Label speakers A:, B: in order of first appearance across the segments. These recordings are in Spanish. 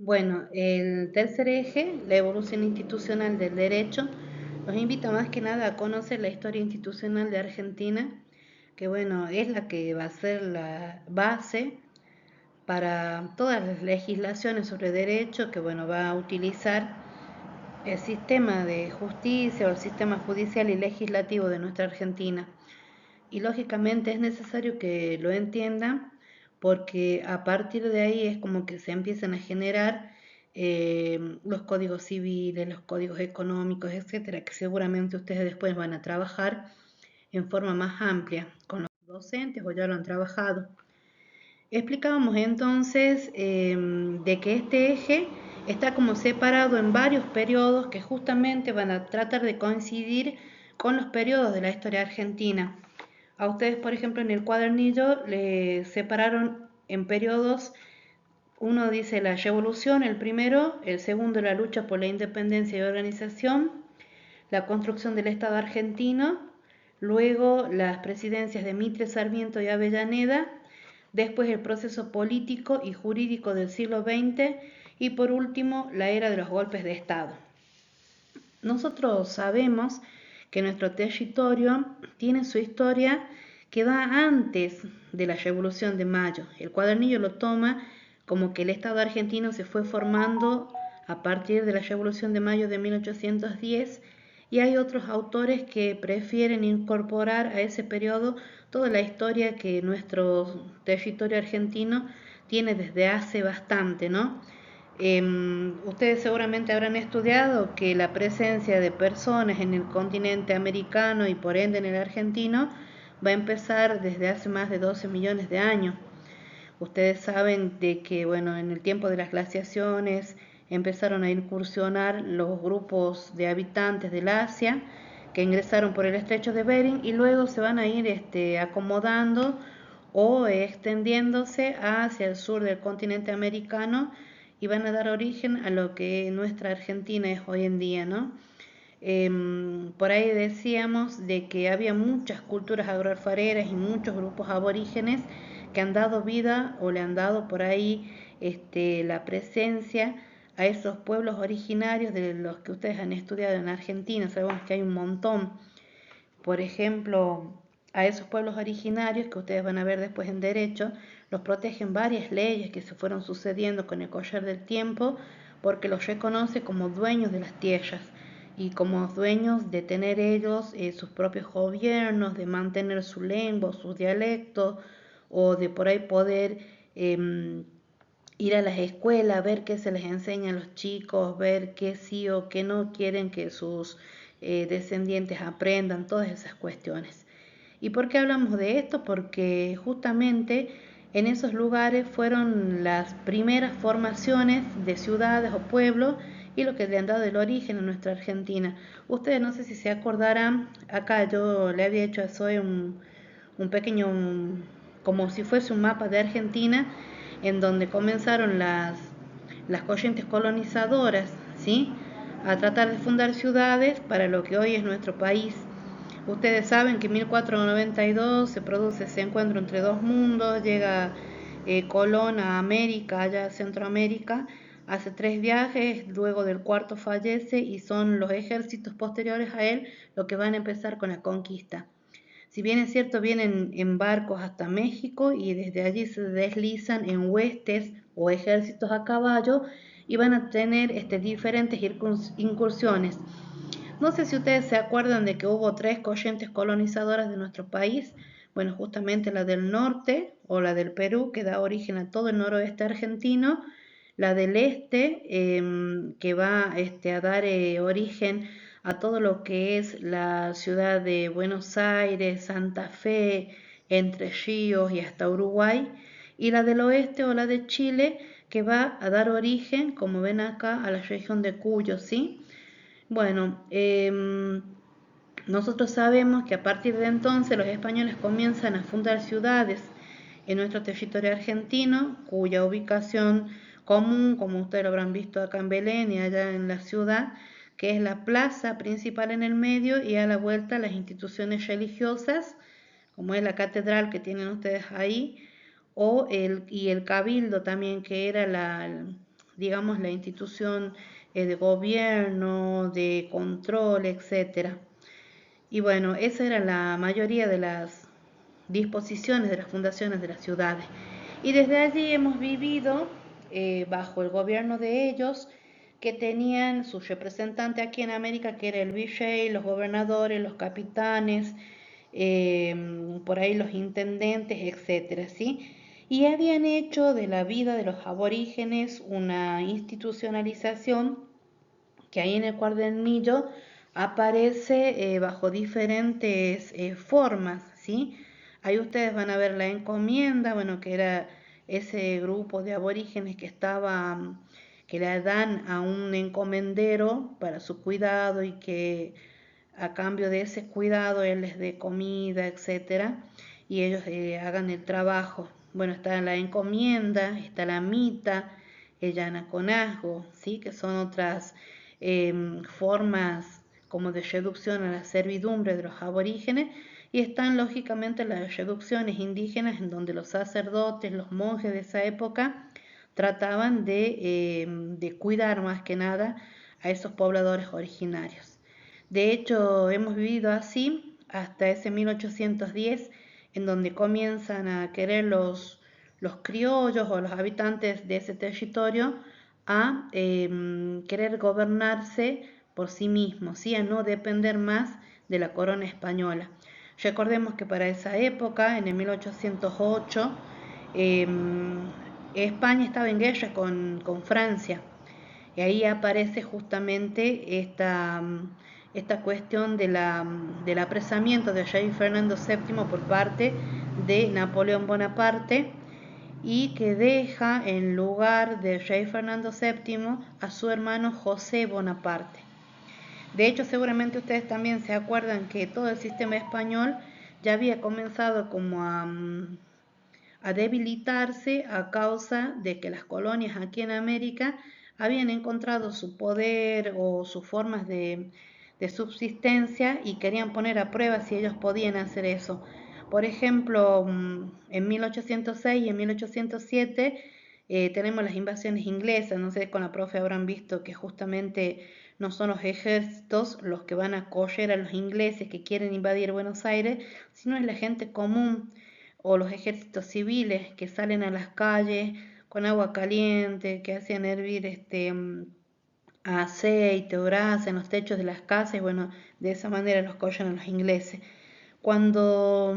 A: Bueno, el tercer eje, la evolución institucional del derecho, nos invita más que nada a conocer la historia institucional de Argentina, que bueno, es la que va a ser la base para todas las legislaciones sobre derecho que bueno, va a utilizar el sistema de justicia o el sistema judicial y legislativo de nuestra Argentina. Y lógicamente es necesario que lo entiendan porque a partir de ahí es como que se empiezan a generar los códigos civiles, los códigos económicos, etcétera, que seguramente ustedes después van a trabajar en forma más amplia con los docentes o ya lo han trabajado. Explicábamos entonces de que este eje está como separado en varios periodos que justamente van a tratar de coincidir con los periodos de la historia argentina. A ustedes, por ejemplo, en el cuadernillo le separaron en periodos, uno dice la revolución, el primero, el segundo la lucha por la independencia y organización, la construcción del Estado argentino, luego las presidencias de Mitre, Sarmiento y Avellaneda, después el proceso político y jurídico del siglo XX y por último la era de los golpes de Estado. Nosotros sabemos que nuestro territorio tiene su historia que va antes de la Revolución de Mayo. El cuadernillo lo toma como que el Estado argentino se fue formando a partir de la Revolución de Mayo de 1810 y hay otros autores que prefieren incorporar a ese periodo toda la historia que nuestro territorio argentino tiene desde hace bastante, ¿no? Ustedes seguramente habrán estudiado que la presencia de personas en el continente americano y por ende en el argentino va a empezar desde hace más de 12 millones de años. Ustedes saben de que, bueno, en el tiempo de las glaciaciones empezaron a incursionar los grupos de habitantes del Asia que ingresaron por el estrecho de Bering y luego se van a ir acomodando o extendiéndose hacia el sur del continente americano y van a dar origen a lo que nuestra Argentina es hoy en día, ¿no? Por ahí decíamos de que había muchas culturas agroalfareras y muchos grupos aborígenes que han dado vida o le han dado por ahí la presencia a esos pueblos originarios de los que ustedes han estudiado en Argentina. Sabemos que hay un montón. Por ejemplo, a esos pueblos originarios que ustedes van a ver después en derecho, los protegen varias leyes que se fueron sucediendo con el correr del tiempo porque los reconoce como dueños de las tierras y como dueños de tener ellos sus propios gobiernos, de mantener su lengua, sus dialectos o de por ahí poder ir a las escuelas, ver qué se les enseña a los chicos, ver qué sí o qué no quieren que sus descendientes aprendan, todas esas cuestiones. ¿Y por qué hablamos de esto? Porque justamente en esos lugares fueron las primeras formaciones de ciudades o pueblos y lo que le han dado el origen a nuestra Argentina. Ustedes no sé si se acordarán, acá yo le había hecho a Zoe un pequeño, como si fuese un mapa de Argentina, en donde comenzaron las corrientes colonizadoras, ¿sí? A tratar de fundar ciudades para lo que hoy es nuestro país. Ustedes saben que en 1492 se produce ese encuentro entre dos mundos, llega Colón a América, allá a Centroamérica, hace 3 viajes, luego del cuarto fallece y son los ejércitos posteriores a él los que van a empezar con la conquista. Si bien es cierto, vienen en barcos hasta México y desde allí se deslizan en huestes o ejércitos a caballo y van a tener diferentes incursiones. No sé si ustedes se acuerdan de que hubo 3 corrientes colonizadoras de nuestro país. Bueno, justamente la del norte o la del Perú, que da origen a todo el noroeste argentino, la del este, que va a dar origen a todo lo que es la ciudad de Buenos Aires, Santa Fe, Entre Ríos y hasta Uruguay, y la del oeste o la de Chile, que va a dar origen, como ven acá, a la región de Cuyo, ¿sí? Bueno, nosotros sabemos que a partir de entonces los españoles comienzan a fundar ciudades en nuestro territorio argentino, cuya ubicación común, como ustedes lo habrán visto acá en Belén y allá en la ciudad, que es la plaza principal en el medio y a la vuelta las instituciones religiosas, como es la catedral que tienen ustedes ahí, y el cabildo también, que era digamos, la institución de gobierno, de control, etcétera. Y bueno, esa era la mayoría de las disposiciones de las fundaciones de las ciudades. Y desde allí hemos vivido bajo el gobierno de ellos, que tenían su representante aquí en América, que era el virrey, los gobernadores, los capitanes, por ahí los intendentes, etcétera, ¿sí? Y habían hecho de la vida de los aborígenes una institucionalización que ahí en el cuadernillo aparece bajo diferentes formas, ¿sí? Ahí ustedes van a ver la encomienda, bueno, que era ese grupo de aborígenes que estaba, que le dan a un encomendero para su cuidado y que a cambio de ese cuidado él les dé comida, etcétera, y ellos hagan el trabajo. Bueno, está la encomienda, está la mita, el yanaconazgo, ¿sí? Que son otras formas como de reducción a la servidumbre de los aborígenes, y están lógicamente las reducciones indígenas en donde los sacerdotes, los monjes de esa época trataban de cuidar más que nada a esos pobladores originarios. De hecho, hemos vivido así hasta ese 1810, en donde comienzan a querer los criollos o los habitantes de ese territorio a querer gobernarse por sí mismos, ¿sí? A no depender más de la corona española. Recordemos que para esa época, en el 1808, eh, España estaba en guerra con Francia, y ahí aparece justamente esta cuestión del apresamiento de rey Fernando VII por parte de Napoleón Bonaparte, y que deja en lugar del rey Fernando VII a su hermano José Bonaparte. De hecho, seguramente ustedes también se acuerdan que todo el sistema español ya había comenzado como a debilitarse a causa de que las colonias aquí en América habían encontrado su poder o sus formas de subsistencia y querían poner a prueba si ellos podían hacer eso. Por ejemplo, en 1806 y en 1807 tenemos las invasiones inglesas. No sé, con la profe habrán visto que justamente no son los ejércitos los que van a correr a los ingleses que quieren invadir Buenos Aires, sino es la gente común o los ejércitos civiles que salen a las calles con agua caliente, que hacen hervir aceite o grasa en los techos de las casas, y bueno, de esa manera los cogen a los ingleses. Cuando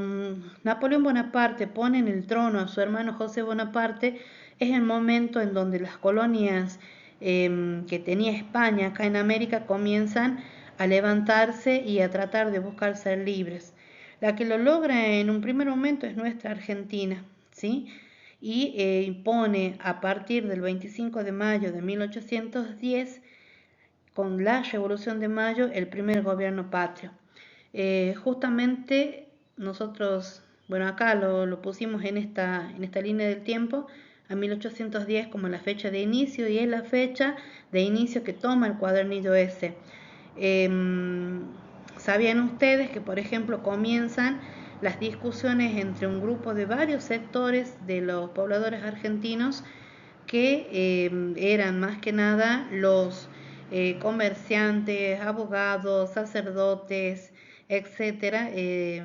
A: Napoleón Bonaparte pone en el trono a su hermano José Bonaparte, es el momento en donde las colonias que tenía España acá en América comienzan a levantarse y a tratar de buscar ser libres. La que lo logra en un primer momento es nuestra Argentina, ¿sí? Y impone a partir del 25 de mayo de 1810, con la Revolución de Mayo, el primer gobierno patrio. Justamente nosotros, bueno, acá lo pusimos en esta línea del tiempo, a 1810 como la fecha de inicio, y es la fecha de inicio que toma el cuadernillo ese. ¿Sabían ustedes que, por ejemplo, comienzan las discusiones entre un grupo de varios sectores de los pobladores argentinos que eran más que nada los comerciantes, abogados, sacerdotes, etcétera,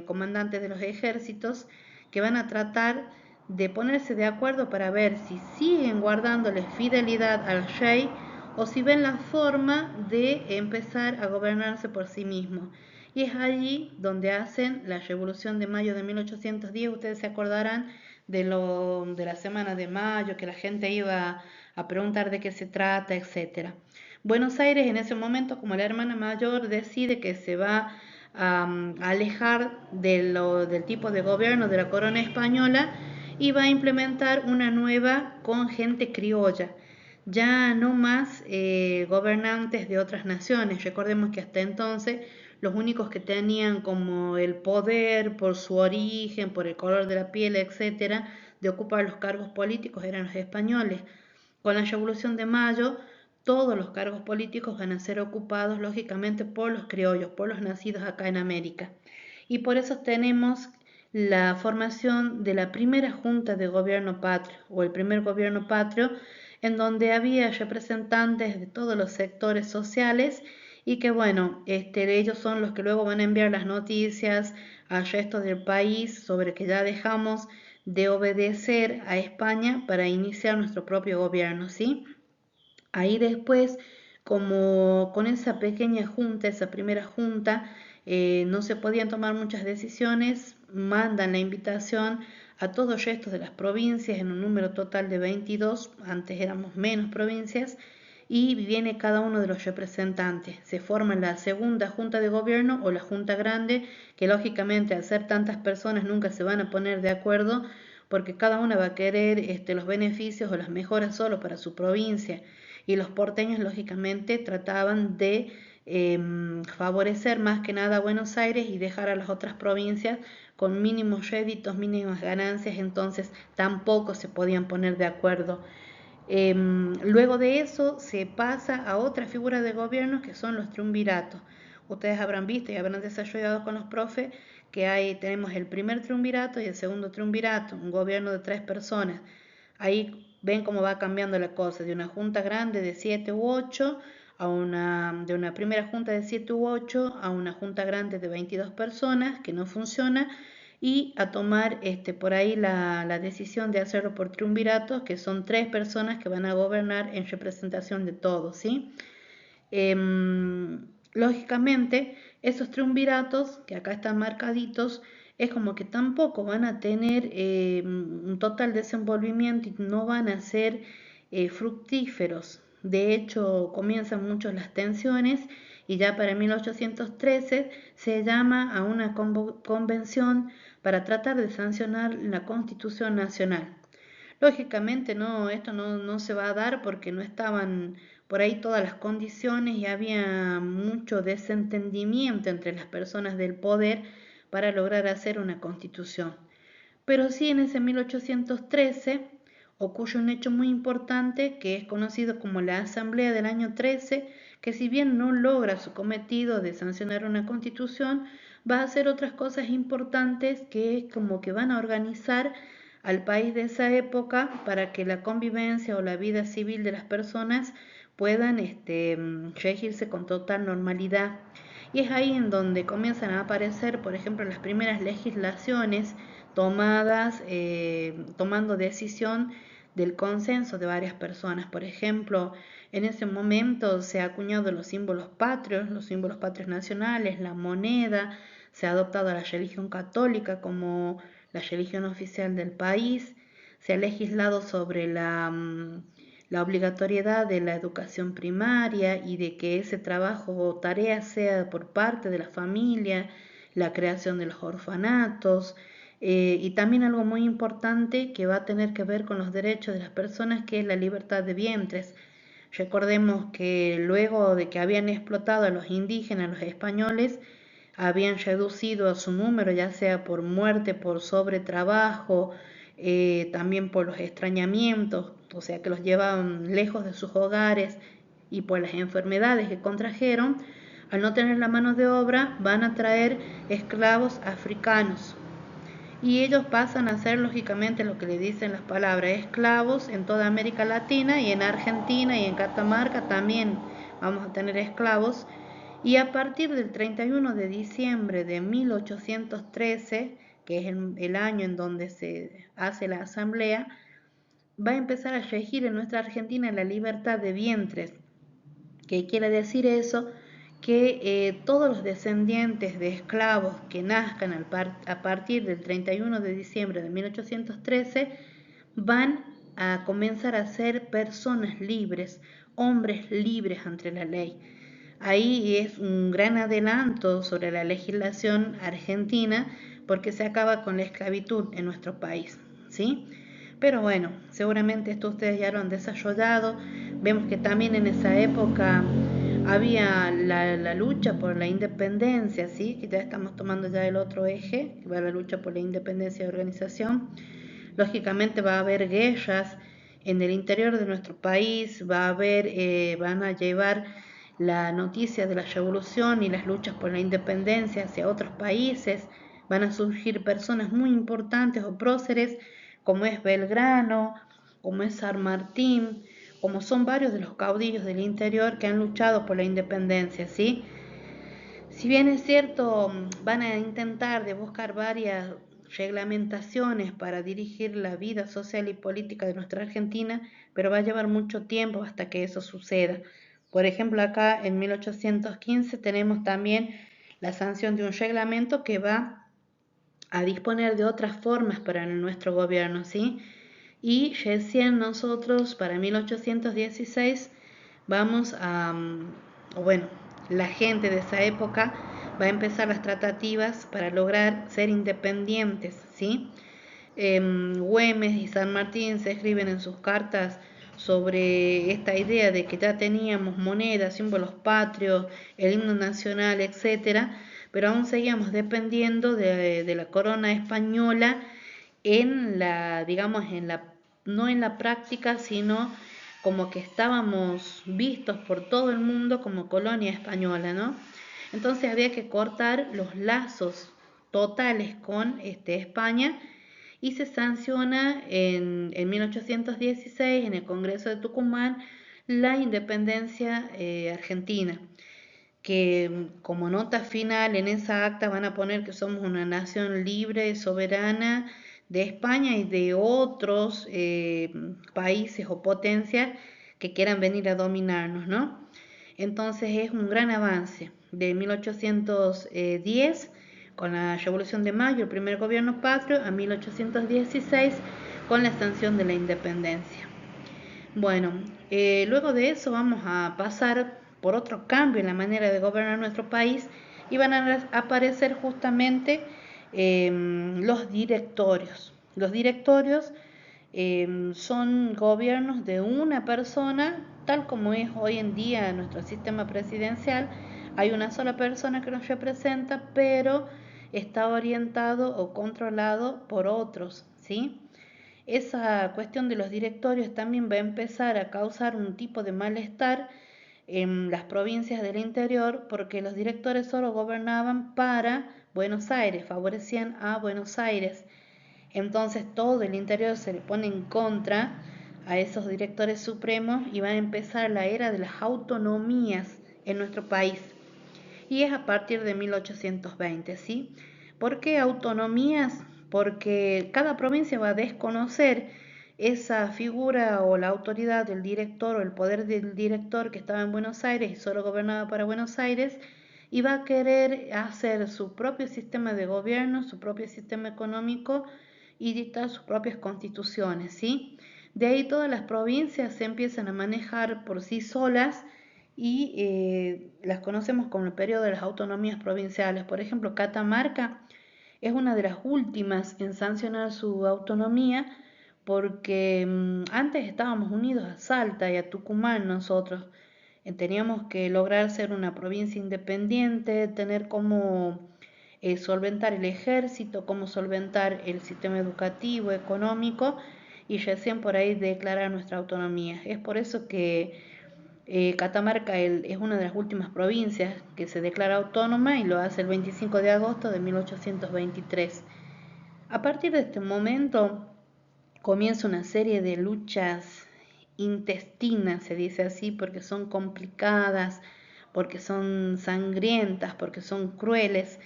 A: comandantes de los ejércitos, que van a tratar de ponerse de acuerdo para ver si siguen guardándole fidelidad al rey o si ven la forma de empezar a gobernarse por sí mismos? Y es allí donde hacen la Revolución de Mayo de 1810. Ustedes se acordarán de la semana de mayo, que la gente iba a preguntar de qué se trata, etcétera. Buenos Aires en ese momento, como la hermana mayor, decide que se va a alejar del tipo de gobierno de la corona española y va a implementar una nueva con gente criolla, ya no más gobernantes de otras naciones. Recordemos que hasta entonces los únicos que tenían como el poder por su origen, por el color de la piel, etcétera, de ocupar los cargos políticos eran los españoles. Con la Revolución de Mayo, todos los cargos políticos van a ser ocupados lógicamente por los criollos, por los nacidos acá en América. Y por eso tenemos la formación de la primera Junta de Gobierno Patrio, o el primer gobierno patrio, en donde había representantes de todos los sectores sociales y que bueno, ellos son los que luego van a enviar las noticias al resto del país sobre que ya dejamos de obedecer a España para iniciar nuestro propio gobierno, ¿sí? Ahí después, como con esa pequeña junta, esa primera junta, no se podían tomar muchas decisiones, mandan la invitación a todos los restos de las provincias en un número total de 22, antes éramos menos provincias, y viene cada uno de los representantes. Se forma la segunda junta de gobierno o la junta grande, que lógicamente al ser tantas personas nunca se van a poner de acuerdo porque cada una va a querer los beneficios o las mejoras solo para su provincia y los porteños lógicamente trataban de favorecer más que nada a Buenos Aires y dejar a las otras provincias con mínimos réditos, mínimas ganancias, entonces tampoco se podían poner de acuerdo. Luego de eso se pasa a otra figura de gobierno que son los triunviratos. Ustedes habrán visto y habrán desarrollado con los profes que tenemos el primer triunvirato y el segundo triunvirato, un gobierno de 3 personas. Ahí ven cómo va cambiando la cosa, de una junta grande de 7 u 8 de una primera junta de 7 u 8 a una junta grande de 22 personas que no funciona y a tomar por ahí la decisión de hacerlo por triunviratos, que son 3 personas que van a gobernar en representación de todos, ¿sí? Lógicamente, esos triunviratos, que acá están marcaditos, es como que tampoco van a tener un total desenvolvimiento y no van a ser fructíferos. De hecho, comienzan mucho las tensiones y ya para 1813 se llama a una convención para tratar de sancionar la Constitución Nacional. Lógicamente esto no se va a dar porque no estaban por ahí todas las condiciones y había mucho desentendimiento entre las personas del poder para lograr hacer una constitución. Pero sí en ese 1813 ocurre un hecho muy importante que es conocido como la Asamblea del año 13, que si bien no logra su cometido de sancionar una constitución, va a hacer otras cosas importantes que es como que van a organizar al país de esa época para que la convivencia o la vida civil de las personas puedan regirse con total normalidad. Y es ahí en donde comienzan a aparecer, por ejemplo, las primeras legislaciones tomadas, tomando decisión del consenso de varias personas. Por ejemplo, en ese momento se ha acuñado los símbolos patrios nacionales, la moneda, se ha adoptado la religión católica como la religión oficial del país, se ha legislado sobre la obligatoriedad de la educación primaria y de que ese trabajo o tarea sea por parte de la familia, la creación de los orfanatos, y también algo muy importante que va a tener que ver con los derechos de las personas, que es la libertad de vientres. Recordemos que luego de que habían explotado a los indígenas, los españoles, habían reducido a su número, ya sea por muerte, por sobretrabajo, también por los extrañamientos, o sea que los llevaban lejos de sus hogares y por las enfermedades que contrajeron. Al no tener la mano de obra, van a traer esclavos africanos y ellos pasan a ser lógicamente lo que le dicen las palabras, esclavos en toda América Latina y en Argentina y en Catamarca también vamos a tener esclavos. Y a partir del 31 de diciembre de 1813, que es el año en donde se hace la asamblea, va a empezar a regir en nuestra Argentina la libertad de vientres. ¿Qué quiere decir eso? Que todos los descendientes de esclavos que nazcan a partir del 31 de diciembre de 1813 van a comenzar a ser personas libres, hombres libres ante la ley. Ahí es un gran adelanto sobre la legislación argentina porque se acaba con la esclavitud en nuestro país, ¿sí? Pero bueno, seguramente esto ustedes ya lo han desarrollado. Vemos que también en esa época había la lucha por la independencia, ¿sí? Que ya estamos tomando ya el otro eje, que va la lucha por la independencia de organización. Lógicamente va a haber guerras en el interior de nuestro país, van a llevar la noticia de la revolución y las luchas por la independencia hacia otros países, van a surgir personas muy importantes o próceres como es Belgrano, como es San Martín, como son varios de los caudillos del interior que han luchado por la independencia, ¿sí? Si bien es cierto, van a intentar de buscar varias reglamentaciones para dirigir la vida social y política de nuestra Argentina, pero va a llevar mucho tiempo hasta que eso suceda. Por ejemplo, acá en 1815 tenemos también la sanción de un reglamento que va a disponer de otras formas para nuestro gobierno, ¿sí? Y recién nosotros, para 1816, vamos a, o bueno, la gente de esa época va a empezar las tratativas para lograr ser independientes, ¿sí? Güemes y San Martín se escriben en sus cartas sobre esta idea de que ya teníamos monedas, símbolos patrios, el himno nacional, etcétera, pero aún seguíamos dependiendo de la corona española en la, digamos, no en la práctica, sino como que estábamos vistos por todo el mundo como colonia española, ¿no? Entonces había que cortar los lazos totales con España y se sanciona en 1816 en el Congreso de Tucumán la independencia argentina, que como nota final en esa acta van a poner que somos una nación libre, soberana de España y de otros países o potencias que quieran venir a dominarnos, ¿no? Entonces es un gran avance de 1810 con la Revolución de Mayo, el primer gobierno patrio, a 1816 con la sanción de la independencia. Bueno, luego de eso vamos a pasar por otro cambio en la manera de gobernar nuestro país y van a aparecer justamente los directorios. Los directorios son gobiernos de una persona, tal como es hoy en día nuestro sistema presidencial. Hay una sola persona que nos representa, pero está orientado o controlado por otros, ¿sí? Esa cuestión de los directorios también va a empezar a causar un tipo de malestar en las provincias del interior porque los directores solo gobernaban para Buenos Aires, favorecían a Buenos Aires. Entonces todo el interior se le pone en contra a esos directores supremos y va a empezar la era de las autonomías en nuestro país. Y es a partir de 1820, ¿sí? ¿Por qué autonomías? Porque cada provincia va a desconocer esa figura o la autoridad del director o el poder del director que estaba en Buenos Aires y solo gobernaba para Buenos Aires y va a querer hacer su propio sistema de gobierno, su propio sistema económico y dictar sus propias constituciones, ¿sí? De ahí todas las provincias se empiezan a manejar por sí solas y las conocemos como el periodo de las autonomías provinciales. Por ejemplo, Catamarca es una de las últimas en sancionar su autonomía porque antes estábamos unidos a Salta y a Tucumán nosotros. Teníamos que lograr ser una provincia independiente, tener cómo solventar el ejército, cómo solventar el sistema educativo, económico y recién por ahí declarar nuestra autonomía. Es por eso que Catamarca es una de las últimas provincias que se declara autónoma y lo hace el 25 de agosto de 1823. A partir de este momento comienza una serie de luchas intestinas, se dice así, porque son complicadas, porque son sangrientas, porque son crueles,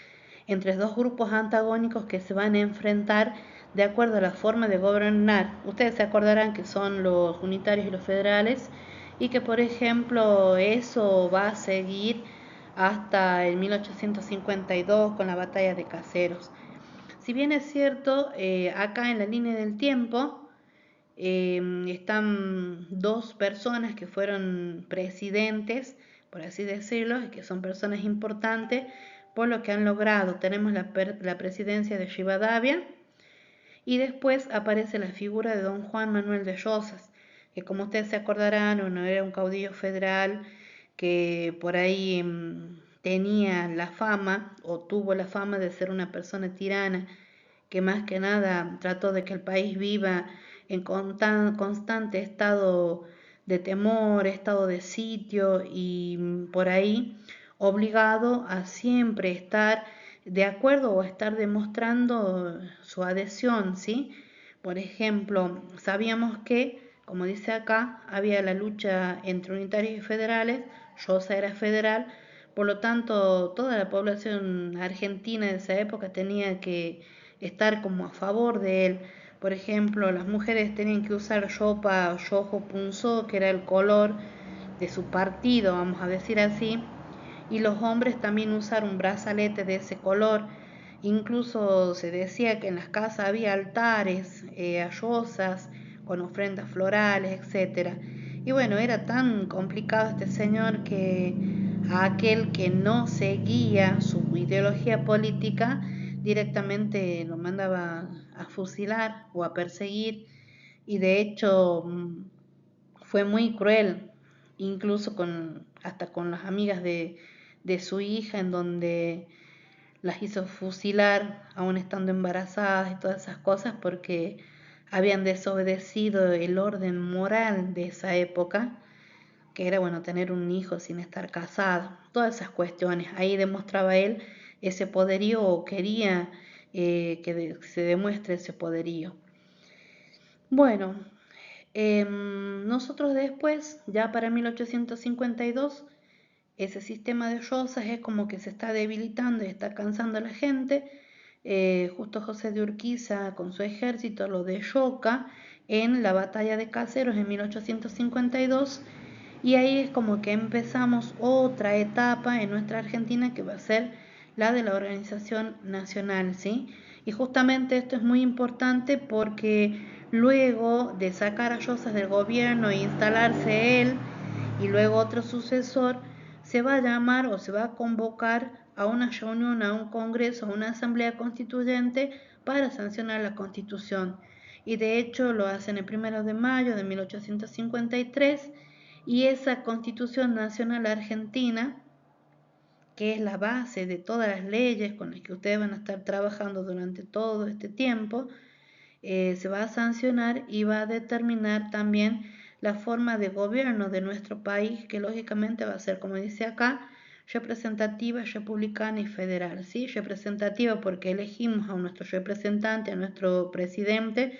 A: entre dos grupos antagónicos que se van a enfrentar de acuerdo a la forma de gobernar. Ustedes se acordarán que son los unitarios y los federales y que, por ejemplo, eso va a seguir hasta el 1852 con la batalla de Caseros. Si bien es cierto, acá en la línea del tiempo están dos personas que fueron presidentes, por así decirlo, y que son personas importantes por lo que han logrado. Tenemos la presidencia de Rivadavia y después aparece la figura de don Juan Manuel de Rosas, que como ustedes se acordarán, uno era un caudillo federal que por ahí tenía la fama o tuvo la fama de ser una persona tirana que más que nada trató de que el país viva en constante estado de temor, estado de sitio y por ahí obligado a siempre estar de acuerdo o estar demostrando su adhesión, ¿sí? Por ejemplo, sabíamos que como dice acá, había la lucha entre unitarios y federales, Llosa era federal, por lo tanto toda la población argentina de esa época tenía que estar como a favor de él. Por ejemplo, las mujeres tenían que usar yopa o yojo punzó, que era el color de su partido, vamos a decir así, y los hombres también usar un brazalete de ese color. Incluso se decía que en las casas había altares, ayosas, con ofrendas florales, etcétera. Y bueno, era tan complicado este señor que a aquel que no seguía su ideología política directamente lo mandaba a fusilar o a perseguir, y de hecho fue muy cruel, incluso hasta con las amigas de su hija, en donde las hizo fusilar aún estando embarazadas y todas esas cosas porque habían desobedecido el orden moral de esa época, que era bueno tener un hijo sin estar casado, todas esas cuestiones. Ahí demostraba él ese poderío, o quería que se demuestre ese poderío. Bueno, nosotros después, ya para 1852, ese sistema de Rosas es como que se está debilitando y está cansando a la gente. Justo José de Urquiza con su ejército lo derroca en la batalla de Caseros en 1852, y ahí es como que empezamos otra etapa en nuestra Argentina que va a ser la de la organización nacional, ¿sí? Y justamente esto es muy importante porque luego de sacar a Rosas del gobierno e instalarse él y luego otro sucesor, se va a llamar o se va a convocar a una reunión, a un congreso, a una asamblea constituyente para sancionar la Constitución. Y de hecho lo hacen el 1 de mayo de 1853, y esa Constitución Nacional Argentina, que es la base de todas las leyes con las que ustedes van a estar trabajando durante todo este tiempo, se va a sancionar y va a determinar también la forma de gobierno de nuestro país, que lógicamente va a ser, como dice acá, representativa, republicana y federal. ¿Sí? Representativa porque elegimos a nuestro representante, a nuestro presidente;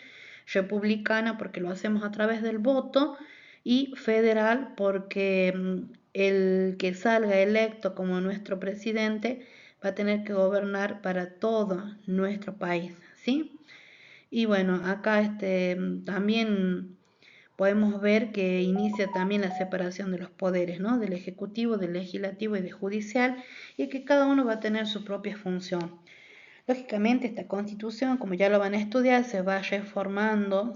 A: republicana porque lo hacemos a través del voto; y federal porque el que salga electo como nuestro presidente va a tener que gobernar para todo nuestro país, ¿sí? Y bueno, acá también podemos ver que inicia también la separación de los poderes, ¿no? Del ejecutivo, del legislativo y del judicial, y que cada uno va a tener su propia función. Lógicamente esta constitución, como ya lo van a estudiar, se va reformando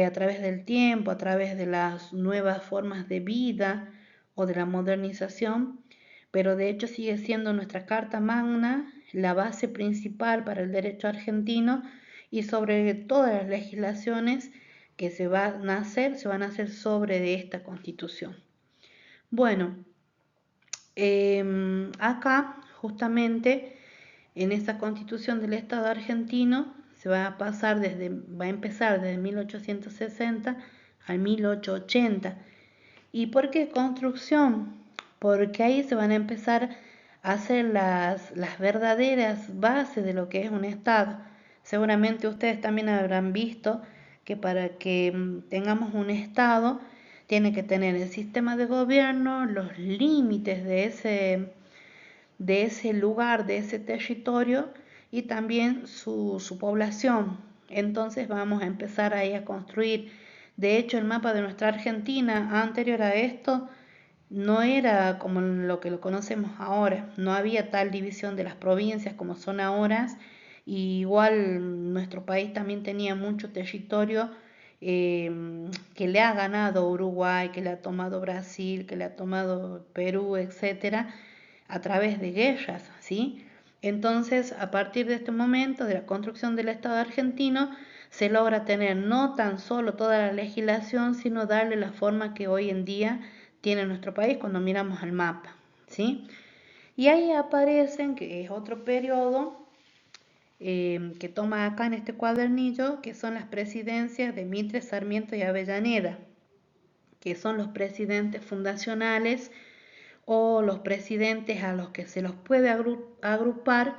A: a través del tiempo, a través de las nuevas formas de vida o de la modernización, pero de hecho sigue siendo nuestra Carta Magna la base principal para el derecho argentino, y sobre todas las legislaciones que se van a hacer sobre esta constitución. Bueno, acá justamente en esta constitución del Estado argentino va a empezar desde 1860 al 1880. ¿Y por qué construcción? Porque ahí se van a empezar a hacer las verdaderas bases de lo que es un Estado. Seguramente ustedes también habrán visto que para que tengamos un Estado tiene que tener el sistema de gobierno, los límites de ese lugar, de ese territorio, y también su población. Entonces vamos a empezar ahí a construir. De hecho, el mapa de nuestra Argentina anterior a esto no era como lo que lo conocemos ahora. No había tal división de las provincias como son ahora. Y igual nuestro país también tenía mucho territorio que le ha ganado Uruguay, que le ha tomado Brasil, que le ha tomado Perú, etcétera, a través de guerras, ¿sí? Entonces, a partir de este momento, de la construcción del Estado argentino, se logra tener no tan solo toda la legislación, sino darle la forma que hoy en día tiene nuestro país cuando miramos al mapa, ¿sí? Y ahí aparecen, que es otro periodo que toma acá en este cuadernillo, que son las presidencias de Mitre, Sarmiento y Avellaneda, que son los presidentes fundacionales o los presidentes a los que se los puede agrupar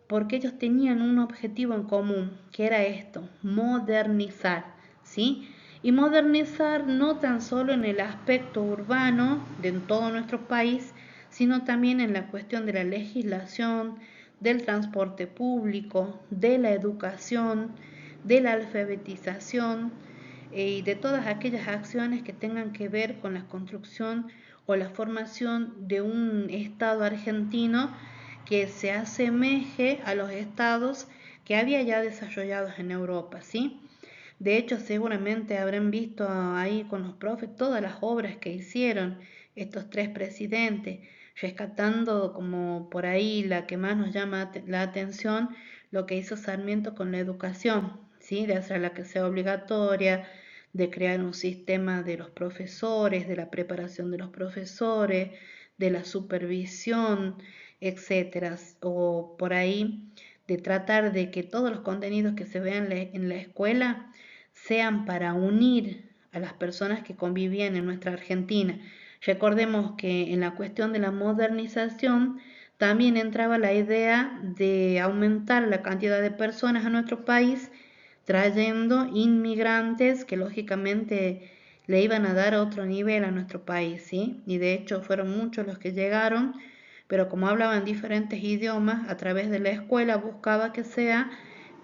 A: porque ellos tenían un objetivo en común, que era esto: modernizar. ¿sí? Y modernizar no tan solo en el aspecto urbano de todo nuestro país, sino también en la cuestión de la legislación, del transporte público, de la educación, de la alfabetización y de todas aquellas acciones que tengan que ver con la construcción o la formación de un Estado argentino que se asemeje a los estados que había ya desarrollados en Europa, ¿sí? De hecho, seguramente habrán visto ahí con los profes todas las obras que hicieron estos tres presidentes, rescatando como por ahí la que más nos llama la atención, lo que hizo Sarmiento con la educación, ¿sí? De hacerla que sea obligatoria, de crear un sistema de los profesores, de la preparación de los profesores, de la supervisión, etcétera, o por ahí de tratar de que todos los contenidos que se vean en la escuela sean para unir a las personas que convivían en nuestra Argentina. Recordemos que en la cuestión de la modernización también entraba la idea de aumentar la cantidad de personas a nuestro país, trayendo inmigrantes que lógicamente le iban a dar otro nivel a nuestro país, ¿sí? Y de hecho fueron muchos los que llegaron, pero como hablaban diferentes idiomas, a través de la escuela buscaba que sea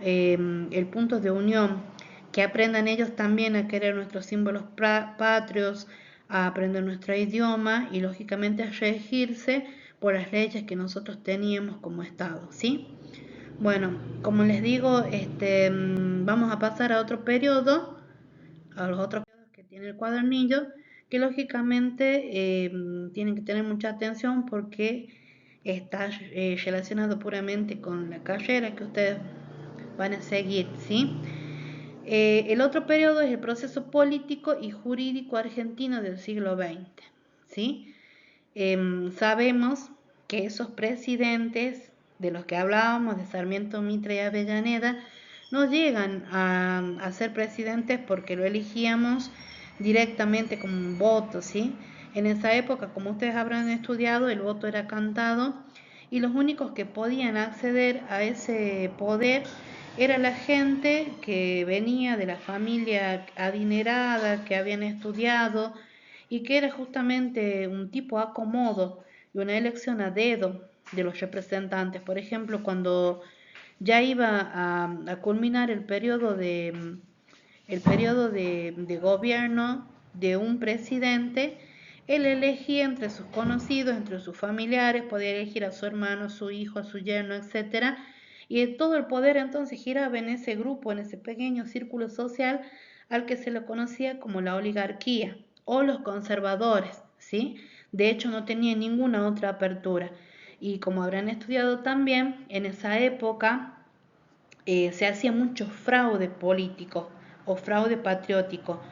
A: el punto de unión, que aprendan ellos también a querer nuestros símbolos patrios, a aprender nuestro idioma y lógicamente a regirse por las leyes que nosotros teníamos como Estado, ¿sí? Bueno, como les digo, vamos a pasar a otro periodo, a los otros periodos que tiene el cuadernillo, que lógicamente tienen que tener mucha atención porque está relacionado puramente con la carrera que ustedes van a seguir, ¿sí? El otro periodo es el proceso político y jurídico argentino del siglo XX, ¿sí? Sabemos que esos presidentes de los que hablábamos, de Sarmiento, Mitre y Avellaneda, no llegan a ser presidentes porque lo elegíamos directamente como un voto, ¿sí? En esa época, como ustedes habrán estudiado, el voto era cantado y los únicos que podían acceder a ese poder era la gente que venía de la familia adinerada, que habían estudiado y que era justamente un tipo acomodo y una elección a dedo de los representantes. Por ejemplo, cuando ya iba a culminar el periodo de gobierno de un presidente, él elegía entre sus conocidos, entre sus familiares, podía elegir a su hermano, a su hijo, a su yerno, etcétera, y todo el poder entonces giraba en ese grupo, en ese pequeño círculo social al que se le conocía como la oligarquía o los conservadores, ¿sí? De hecho, no tenía ninguna otra apertura. Y como habrán estudiado también, en esa época se hacía mucho fraude político o fraude patriótico.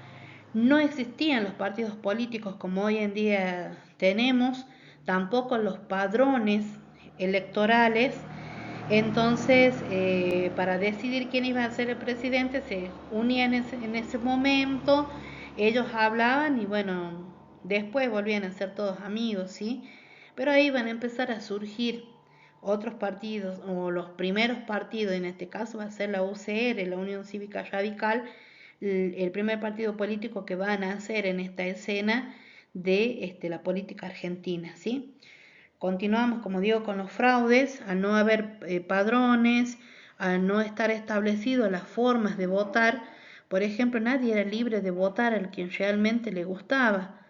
A: No existían los partidos políticos como hoy en día tenemos, tampoco los padrones electorales. Entonces, para decidir quién iba a ser el presidente, se unían en ese momento, ellos hablaban y bueno, después volvían a ser todos amigos, ¿sí? Pero ahí van a empezar a surgir otros partidos, o los primeros partidos, en este caso va a ser la UCR, la Unión Cívica Radical, el primer partido político que va a nacer en esta escena de la política argentina, ¿sí? Continuamos, como digo, con los fraudes, al no haber padrones, al no estar establecido las formas de votar. Por ejemplo, nadie era libre de votar al quien realmente le gustaba.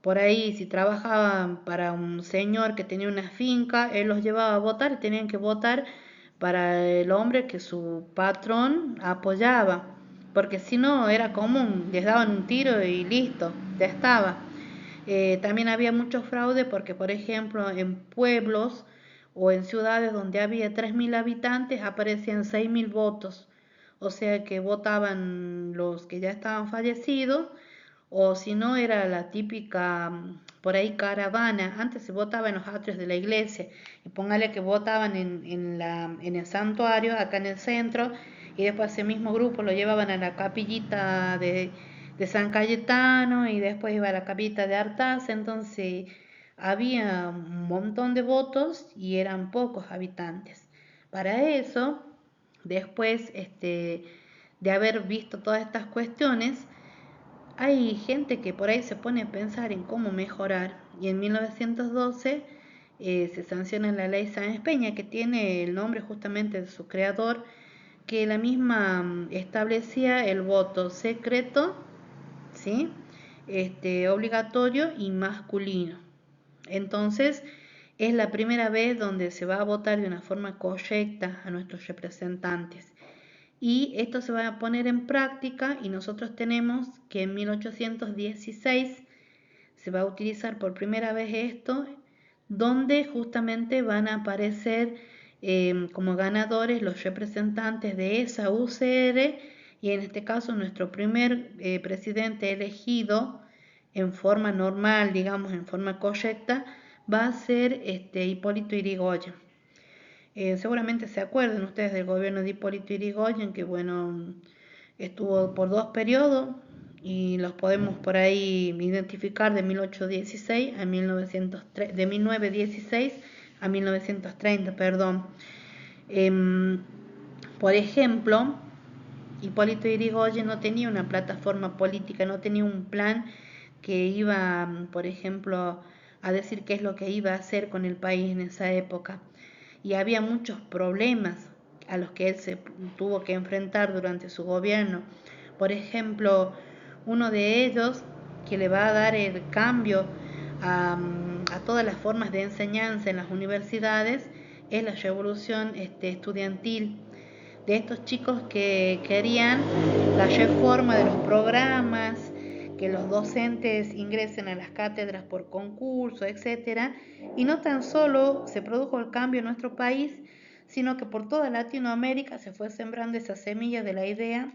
A: Por ahí, si trabajaban para un señor que tenía una finca, él los llevaba a votar y tenían que votar para el hombre que su patrón apoyaba, porque si no era común, les daban un tiro y listo, ya estaba. También había mucho fraude porque, por ejemplo, en pueblos o en ciudades donde había 3.000 habitantes aparecían 6.000 votos. O sea que votaban los que ya estaban fallecidos o si no era la típica por ahí caravana. Antes se votaba en los atrios de la iglesia y póngale que votaban en el santuario, acá en el centro, y después ese mismo grupo lo llevaban a la capillita de San Cayetano y después iba a la capillita de Artaza. Entonces había un montón de votos y eran pocos habitantes. Para eso, después de haber visto todas estas cuestiones, hay gente que por ahí se pone a pensar en cómo mejorar y en 1912 se sanciona la ley Sáenz Peña, que tiene el nombre justamente de su creador, que la misma establecía el voto secreto, ¿sí? Obligatorio y masculino. Entonces, es la primera vez donde se va a votar de una forma correcta a nuestros representantes. Y esto se va a poner en práctica y nosotros tenemos que en 1816 se va a utilizar por primera vez esto, donde justamente van a aparecer como ganadores los representantes de esa UCR y en este caso nuestro primer presidente elegido en forma normal, digamos en forma correcta, va a ser Hipólito Yrigoyen. Seguramente se acuerdan ustedes del gobierno de Hipólito Yrigoyen, que bueno, estuvo por 2 periodos y los podemos por ahí identificar de 1816 a 1903, de 1916 a 1930, perdón. Por ejemplo, Hipólito Yrigoyen no tenía una plataforma política, no tenía un plan que iba, por ejemplo, a decir qué es lo que iba a hacer con el país en esa época. Y había muchos problemas a los que él se tuvo que enfrentar durante su gobierno. Por ejemplo, uno de ellos que le va a dar el cambio a todas las formas de enseñanza en las universidades es la revolución estudiantil de estos chicos que querían la reforma de los programas, que los docentes ingresen a las cátedras por concurso, etcétera. Y no tan solo se produjo el cambio en nuestro país, sino que por toda Latinoamérica se fue sembrando esa semilla de la idea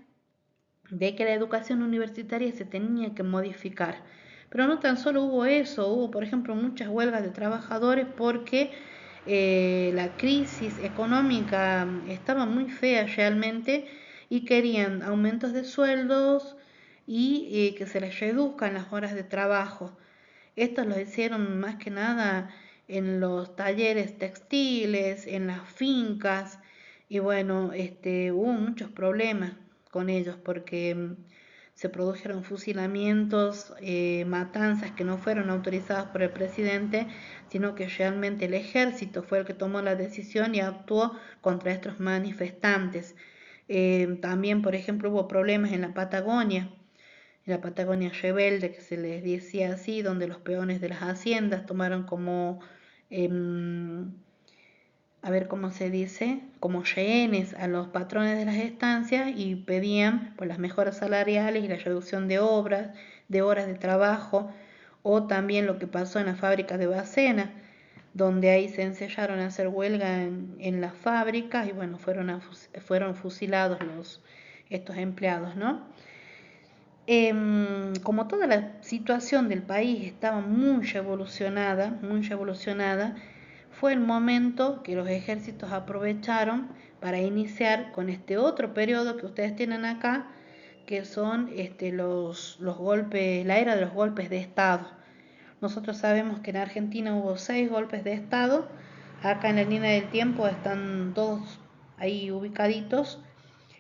A: de que la educación universitaria se tenía que modificar. Pero no tan solo hubo eso, hubo por ejemplo muchas huelgas de trabajadores porque la crisis económica estaba muy fea realmente y querían aumentos de sueldos y que se les reduzcan las horas de trabajo. Esto lo hicieron más que nada en los talleres textiles, en las fincas y bueno, hubo muchos problemas con ellos porque se produjeron fusilamientos, matanzas que no fueron autorizadas por el presidente, sino que realmente el ejército fue el que tomó la decisión y actuó contra estos manifestantes. También, por ejemplo, hubo problemas en la Patagonia rebelde, que se les decía así, donde los peones de las haciendas tomaron como a ver cómo se dice, como rehenes a los patrones de las estancias y pedían por las mejoras salariales y la reducción de obras, de horas de trabajo, o también lo que pasó en la fábrica de Bacena, donde ahí se enseñaron a hacer huelga en las fábricas y bueno, fueron fusilados estos empleados, ¿no? Como toda la situación del país estaba muy revolucionada, fue el momento que los ejércitos aprovecharon para iniciar con este otro periodo que ustedes tienen acá, que son los golpes, la era de los golpes de Estado. Nosotros sabemos que en Argentina hubo 6 golpes de Estado, acá en la línea del tiempo están todos ahí ubicaditos,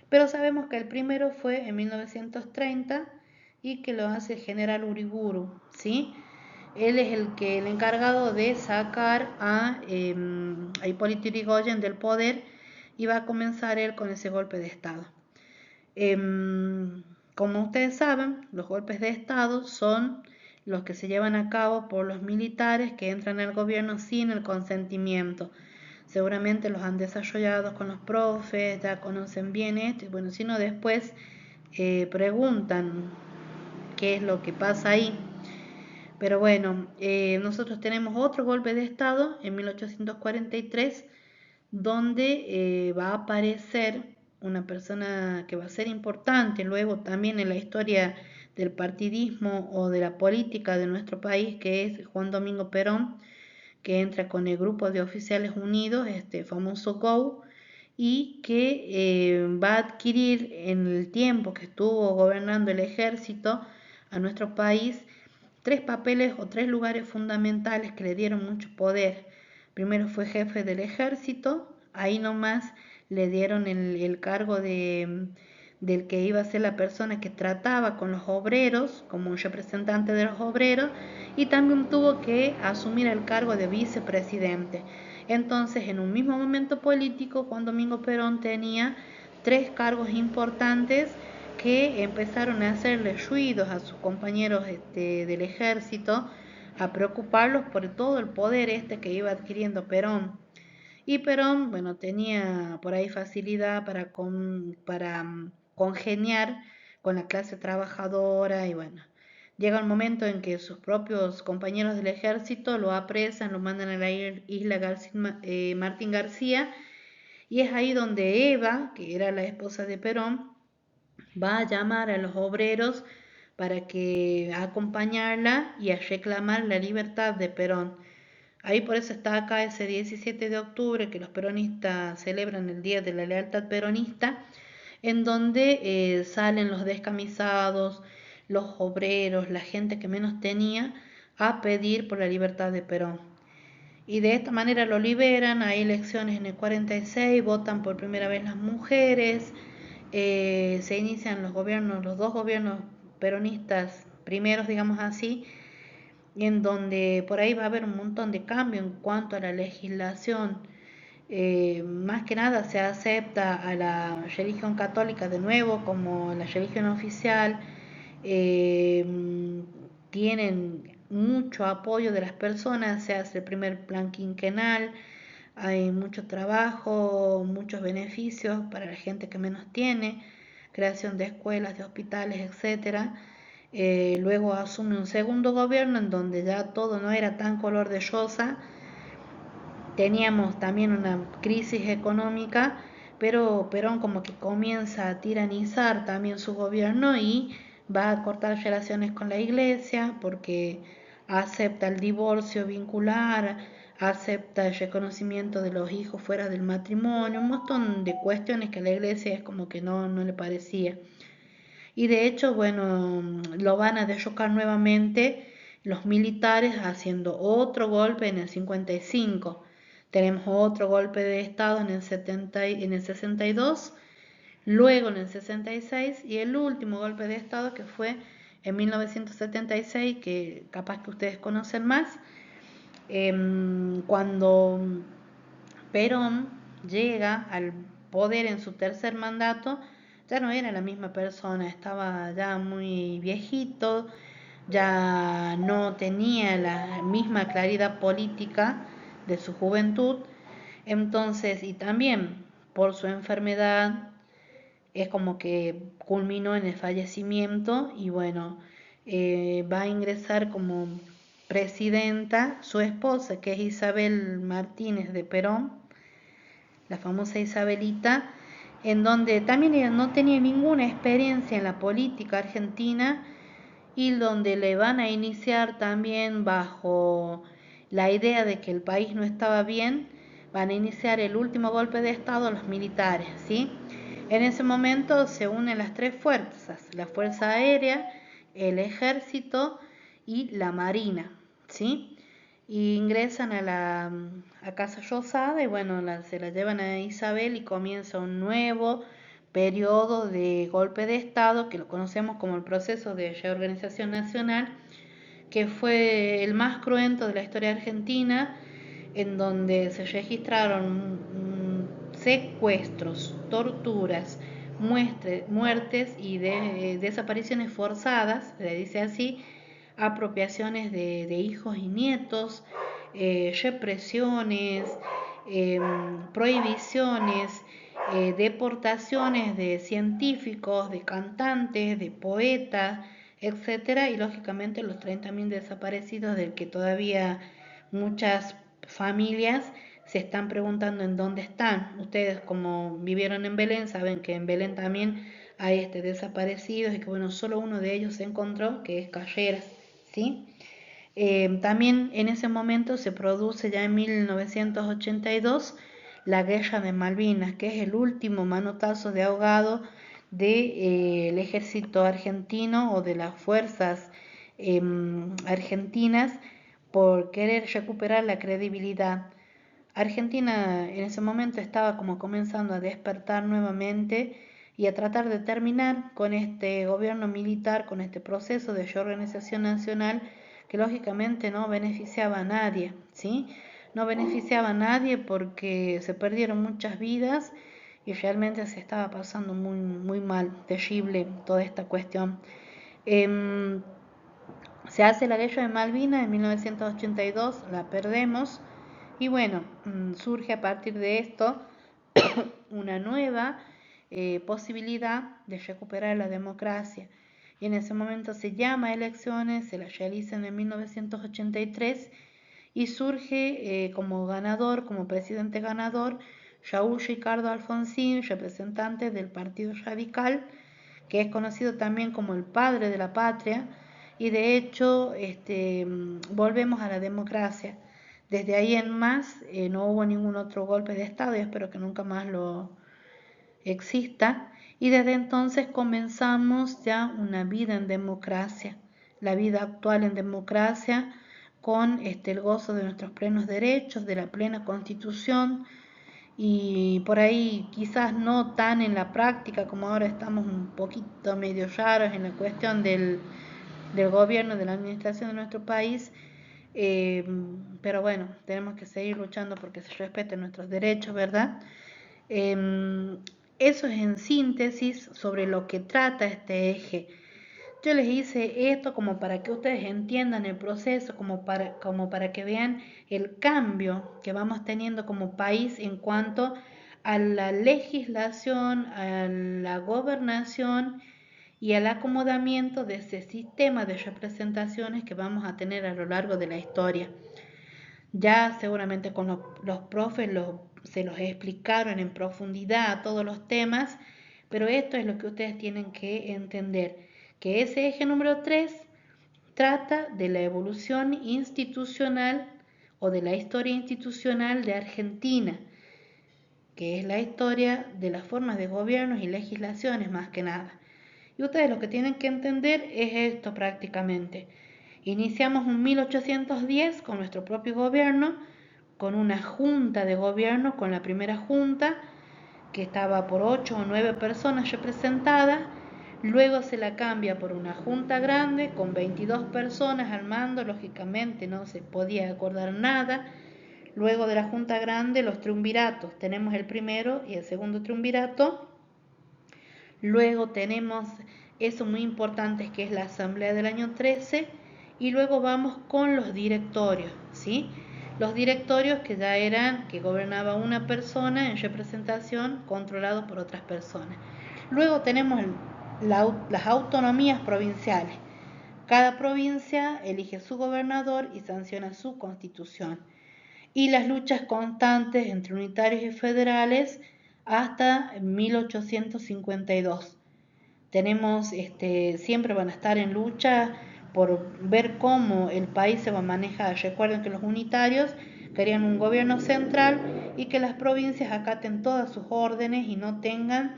A: pero sabemos que el primero fue en 1930 y que lo hace el general Uriburu, ¿sí? Él es el encargado de sacar a Hipólito Yrigoyen del poder y va a comenzar él con ese golpe de Estado. Como ustedes saben, los golpes de Estado son los que se llevan a cabo por los militares que entran al gobierno sin el consentimiento. Seguramente los han desarrollado con los profes, ya conocen bien esto, y bueno, si no después preguntan qué es lo que pasa ahí. Pero bueno, nosotros tenemos otro golpe de Estado en 1843, donde va a aparecer una persona que va a ser importante luego también en la historia del partidismo o de la política de nuestro país, que es Juan Domingo Perón, que entra con el grupo de oficiales unidos, este famoso GO, y que va a adquirir en el tiempo que estuvo gobernando el ejército a nuestro país 3 papeles o 3 lugares fundamentales que le dieron mucho poder. Primero fue jefe del ejército, ahí nomás le dieron el cargo del que iba a ser la persona que trataba con los obreros, como un representante de los obreros, y también tuvo que asumir el cargo de vicepresidente. Entonces, en un mismo momento político, Juan Domingo Perón tenía tres cargos importantes que empezaron a hacerle ruidos a sus compañeros del ejército, a preocuparlos por todo el poder que iba adquiriendo Perón. Y Perón, bueno, tenía por ahí facilidad para congeniar con la clase trabajadora y bueno, llega el momento en que sus propios compañeros del ejército lo apresan, lo mandan a la isla Martín García, y es ahí donde Eva, que era la esposa de Perón, va a llamar a los obreros para que acompañarla y a reclamar la libertad de Perón. Ahí por eso está acá ese 17 de octubre que los peronistas celebran el Día de la Lealtad Peronista, en donde salen los descamisados, los obreros, la gente que menos tenía, a pedir por la libertad de Perón. Y de esta manera lo liberan, hay elecciones en el 46, votan por primera vez las mujeres, se inician los gobiernos, los dos gobiernos peronistas primeros, digamos así, en donde por ahí va a haber un montón de cambios en cuanto a la legislación. Más que nada se acepta a la religión católica de nuevo como la religión oficial. eh, Tienen mucho apoyo de las personas, se hace el primer plan quinquenal, hay mucho trabajo, muchos beneficios para la gente que menos tiene, creación de escuelas, de hospitales, etcétera. Luego asume un segundo gobierno en donde ya todo no era tan color de rosa. Teníamos también una crisis económica, pero Perón como que comienza a tiranizar también su gobierno y va a cortar relaciones con la iglesia porque acepta el divorcio vincular, acepta el reconocimiento de los hijos fuera del matrimonio, un montón de cuestiones que a la iglesia es como que no le parecía. Y de hecho, bueno, lo van a derrocar nuevamente los militares haciendo otro golpe en el 55. Tenemos otro golpe de Estado en el 70, en el 62, luego en el 66 y el último golpe de Estado que fue en 1976, que capaz que ustedes conocen más, cuando Perón llega al poder en su tercer mandato, ya no era la misma persona, estaba ya muy viejito, ya no tenía la misma claridad política de su juventud, entonces, y también por su enfermedad, es como que culminó en el fallecimiento y bueno, va a ingresar como presidenta su esposa, que es Isabel Martínez de Perón, la famosa Isabelita, en donde también ella no tenía ninguna experiencia en la política argentina y donde le van a iniciar también bajo la idea de que el país no estaba bien, van a iniciar el último golpe de Estado los militares, ¿sí? En ese momento se unen las tres fuerzas, la Fuerza Aérea, el Ejército y la Marina, ¿sí? Y ingresan a Casa Rosada y bueno, se la llevan a Isabel y comienza un nuevo periodo de golpe de Estado que lo conocemos como el proceso de reorganización nacional, que fue el más cruento de la historia argentina, en donde se registraron secuestros, torturas, muertes y desapariciones forzadas, se dice así, apropiaciones de hijos y nietos, represiones, prohibiciones, deportaciones de científicos, de cantantes, de poetas, etcétera, y lógicamente los 30.000 desaparecidos del que todavía muchas familias se están preguntando en dónde están. Ustedes como vivieron en Belén saben que en Belén también hay desaparecidos y que bueno, solo uno de ellos se encontró, que es Carreras, ¿sí? También en ese momento se produce ya en 1982 la Guerra de Malvinas, que es el último manotazo de ahogado del ejército argentino o de las fuerzas argentinas por querer recuperar la credibilidad. Argentina en ese momento estaba como comenzando a despertar nuevamente y a tratar de terminar con este gobierno militar, con este proceso de reorganización nacional que lógicamente no beneficiaba a nadie, ¿sí? No beneficiaba a nadie porque se perdieron muchas vidas y realmente se estaba pasando muy, muy mal, terrible toda esta cuestión. Eh, Se hace la guerra de Malvinas en 1982, la perdemos y bueno, surge a partir de esto una nueva posibilidad de recuperar la democracia. Y en ese momento se llama elecciones, se las realizan en 1983 y surge como ganador, como presidente ganador, Raúl Ricardo Alfonsín, representante del Partido Radical, que es conocido también como el padre de la patria, y de hecho volvemos a la democracia. Desde ahí en más no hubo ningún otro golpe de Estado y espero que nunca más lo exista. Y desde entonces comenzamos ya una vida en democracia, la vida actual en democracia, con el gozo de nuestros plenos derechos, de la plena constitución, y por ahí quizás no tan en la práctica como ahora estamos un poquito medio raros en la cuestión del gobierno, de la administración de nuestro país, eh, pero bueno, tenemos que seguir luchando porque se respeten nuestros derechos, ¿verdad? Eso es en síntesis sobre lo que trata este eje. Yo les hice esto como para que ustedes entiendan el proceso, como para que vean el cambio que vamos teniendo como país en cuanto a la legislación, a la gobernación y al acomodamiento de ese sistema de representaciones que vamos a tener a lo largo de la historia. Ya seguramente con los profes se los explicaron en profundidad todos los temas, pero esto es lo que ustedes tienen que entender, que ese eje número 3 trata de la evolución institucional o de la historia institucional de Argentina, que es la historia de las formas de gobiernos y legislaciones más que nada. Y ustedes lo que tienen que entender es esto prácticamente. Iniciamos en 1810 con nuestro propio gobierno, con una junta de gobierno, con la primera junta, que estaba por 8 o 9 personas representadas. Luego se la cambia por una junta grande con 22 personas al mando, lógicamente no se podía acordar nada. Luego de la junta grande, los triunviratos. Tenemos el primero y el segundo triunvirato. Luego tenemos eso muy importante que es la asamblea del año 13 y luego vamos con los directorios, ¿sí? Los directorios que ya eran, que gobernaba una persona en representación controlado por otras personas. Luego tenemos las autonomías provinciales. Cada provincia elige su gobernador y sanciona su constitución. Y las luchas constantes entre unitarios y federales hasta 1852. Tenemos, siempre van a estar en lucha por ver cómo el país se va a manejar. Recuerden que los unitarios querían un gobierno central y que las provincias acaten todas sus órdenes y no tengan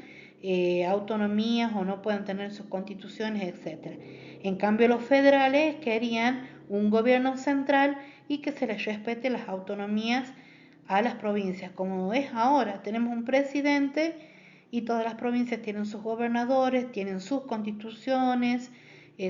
A: autonomías o no puedan tener sus constituciones, etc. En cambio, los federales querían un gobierno central y que se les respete las autonomías a las provincias. Como es ahora, tenemos un presidente y todas las provincias tienen sus gobernadores, tienen sus constituciones,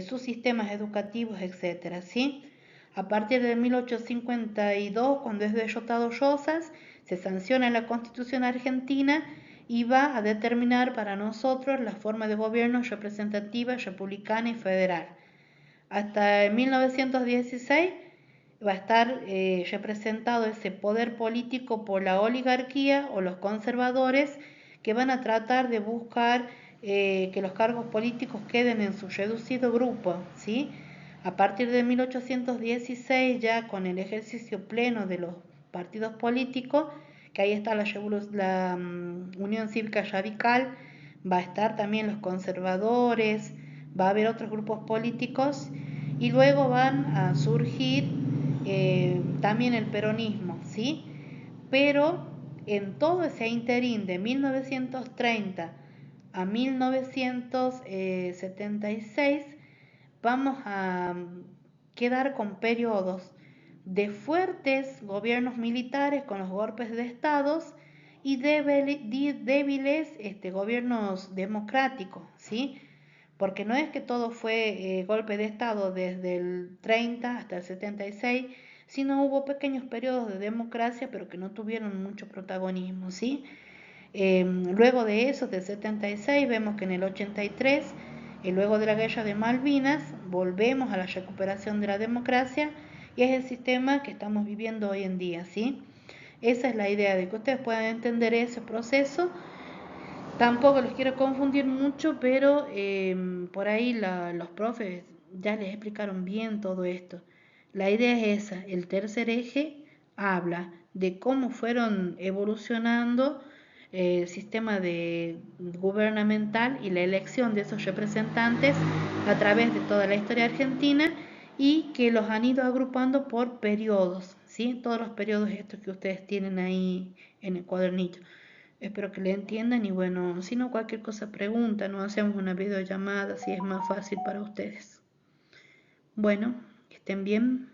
A: sus sistemas educativos, etcétera, ¿sí? A partir de 1852, cuando es derrotado Rosas, se sanciona la Constitución argentina y va a determinar para nosotros la forma de gobierno representativa, republicana y federal. Hasta 1916 va a estar representado ese poder político por la oligarquía o los conservadores que van a tratar de buscar que los cargos políticos queden en su reducido grupo, ¿sí? A partir de 1816, ya con el ejercicio pleno de los partidos políticos, que ahí está la Unión Cívica Radical, va a estar también los conservadores, va a haber otros grupos políticos y luego van a surgir también el peronismo, ¿sí? Pero en todo ese interín de 1930 a 1976 vamos a quedar con periodos de fuertes gobiernos militares con los golpes de estados y débiles gobiernos democráticos, ¿sí? Porque no es que todo fue golpe de Estado desde el 30 hasta el 76, sino hubo pequeños periodos de democracia, pero que no tuvieron mucho protagonismo, ¿sí? Luego de eso, del 76, vemos que en el 83, luego de la guerra de Malvinas, volvemos a la recuperación de la democracia y es el sistema que estamos viviendo hoy en día, ¿sí? Esa es la idea, de que ustedes puedan entender ese proceso. Tampoco los quiero confundir mucho, pero por ahí los profes ya les explicaron bien todo esto. La idea es esa, el tercer eje habla de cómo fueron evolucionando el sistema gubernamental y la elección de esos representantes a través de toda la historia argentina y que los han ido agrupando por periodos, ¿sí? Todos los periodos estos que ustedes tienen ahí en el cuadernillo. Espero que le entiendan y bueno, si no cualquier cosa pregunta, no hacemos una videollamada si es más fácil para ustedes. Bueno, que estén bien.